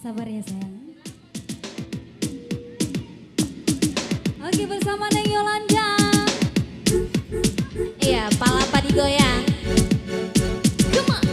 Sabar ya sayang. Oke, bersama Neng Yolanda. Iya, palapa digoyang. Come on.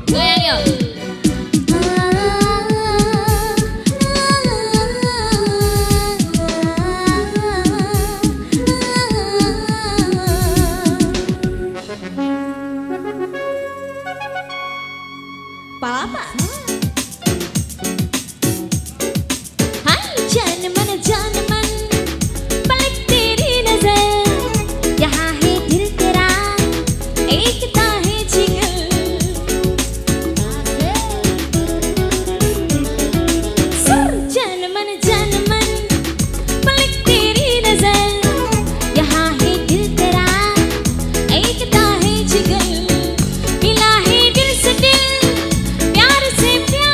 Goyang yuk. Palapa. Hai janeman janeman balik तेरी नजर यहाँ है दिल तेरा एक ताहे जिगर सुर janeman janeman balik तेरी नजर यहाँ है दिल तेरा एक ताहे जिगर मिला है दिल से दिल प्यार से प्यार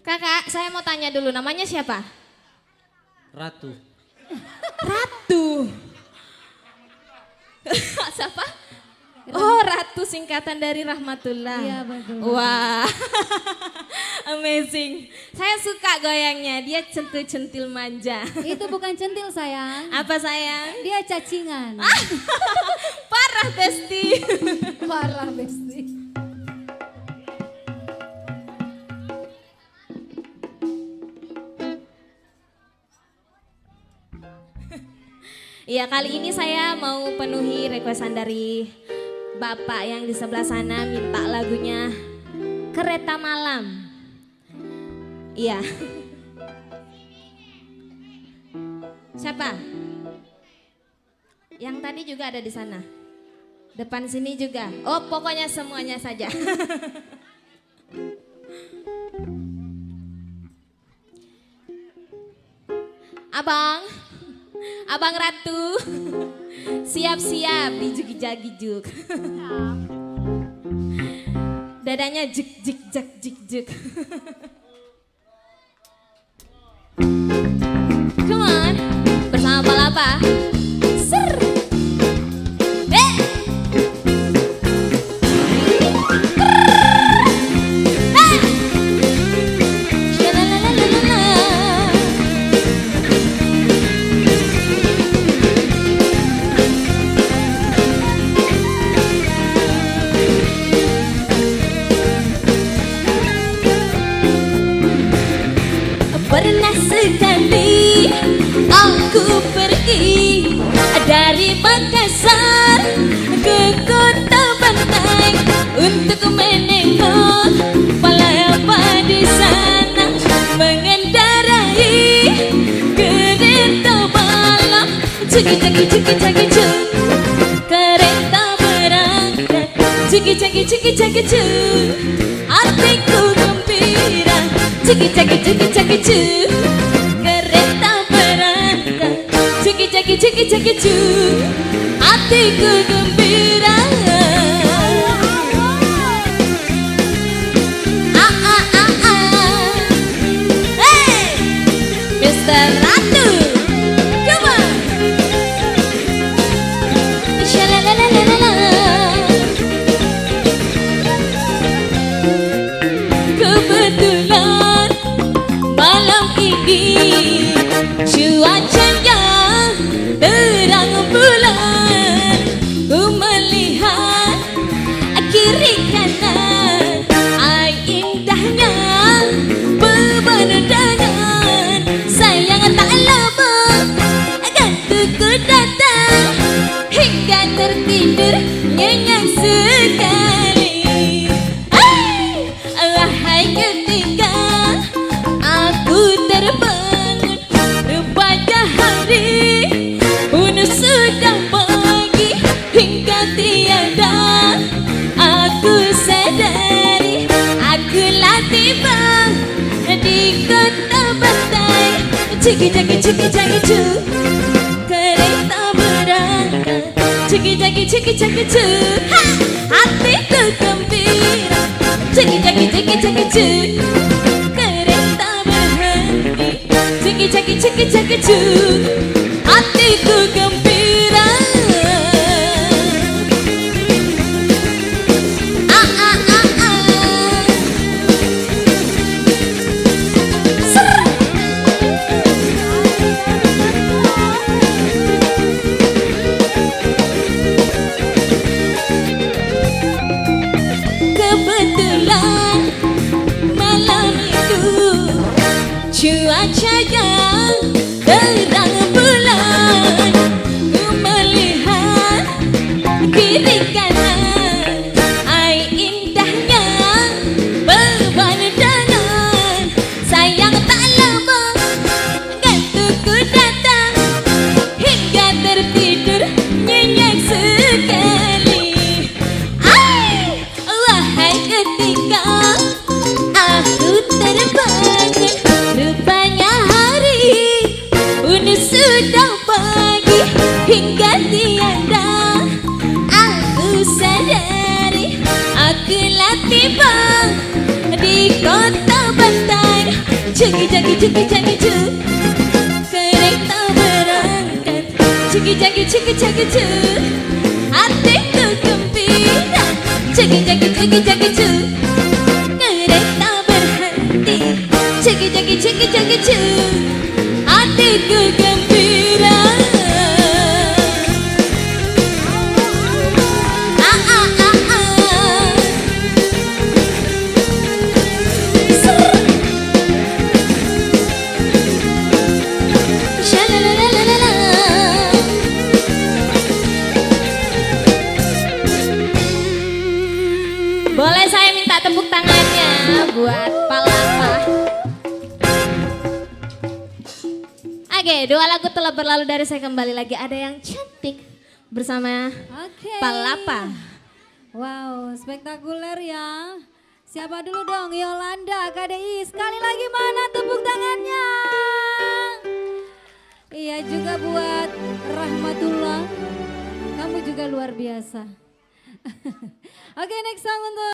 Kakak, saya mau tanya dulu, namanya siapa? Ratu. Ratu. Siapa? Oh, Ratu singkatan dari Rahmatullah. Iya, betul. Wah, amazing. Saya suka goyangnya, dia centil-centil manja. Itu bukan centil sayang. Apa sayang? Dia cacingan. Parah Besti. Parah Besti. Iya, kali ini saya mau penuhi requestan dari Bapak yang di sebelah sana, minta lagunya Kereta Malam. Iya. Siapa? Yang tadi juga ada di sana. Depan sini juga. Oh, pokoknya semuanya saja. Abang Ratu, siap-siap dijuk-gijuk. Dadanya jik-jik-jak-jik-juk. Come on, bersama Palapa. Ser. Pernah sekali aku pergi dari Makassar ke kota Bantai untuk menengok Palapa di sana, mengendarai kereta malam. Ciki-caki-ciki-caki-cuk, kereta berangkat. Ciki-caki-ciki-caki-cuk, hatiku gembira. Ciki-caki-ciki-caki-cuk, kereta berangkat. Ciki-caki-ciki-caki-cuk, hatiku gembira. Hey, Mr. Ratu, come on. Shalalalala. Kebetulan malam ini cuacanya terang bulan. Ku melihat kiri kanan, ai indahnya pemandangan. Sayang tak lama gantuku datang, hingga tertidur nyenyak sekali. Wahai ketika aku terbangun, rupanya hari pun sudah pagi. Hingga tiada aku sadari, akulah tiba di kota Bantai. Ciki-caki-ciki-caki-cuk, kereta berangkat. Ciki-caki-ciki-caki-cuk, hatiku gembira. Ciki-caki-ciki-caki-cuk, kereta berhenti. Ciki-caki-ciki-caki-cuk, hatiku gembira. Ser. Kebetulan malam itu cuacanya terang bulan. Ku melihat kiri kanan, ai indahnya pemandangan. Sayang tak lama gantuku datang, hingga tertidur nyenyak sekali. Wahai ketika aku terbangun, rupanya hari pun sudah pagi. Hingga tiada aku sadari, akulah tiba di kota Bantai. Cuki jaki cuki jaki cu, kereta berangkat. Cuki jaki cu, hatiku gembira. Cuki jaki cu, kereta berhenti. Cuki jaki cu, hatiku gembira. Boleh saya minta tepuk tangannya buat Palapa. Oke, 2 lagu telah berlalu dari saya kembali lagi. Ada yang cantik bersama Oke. Palapa. Wow, spektakuler ya. Siapa dulu dong? Yolanda, KDI. Sekali lagi mana tepuk tangannya? Iya juga buat Rahmatullah. Kamu juga luar biasa. Oke, next song untuk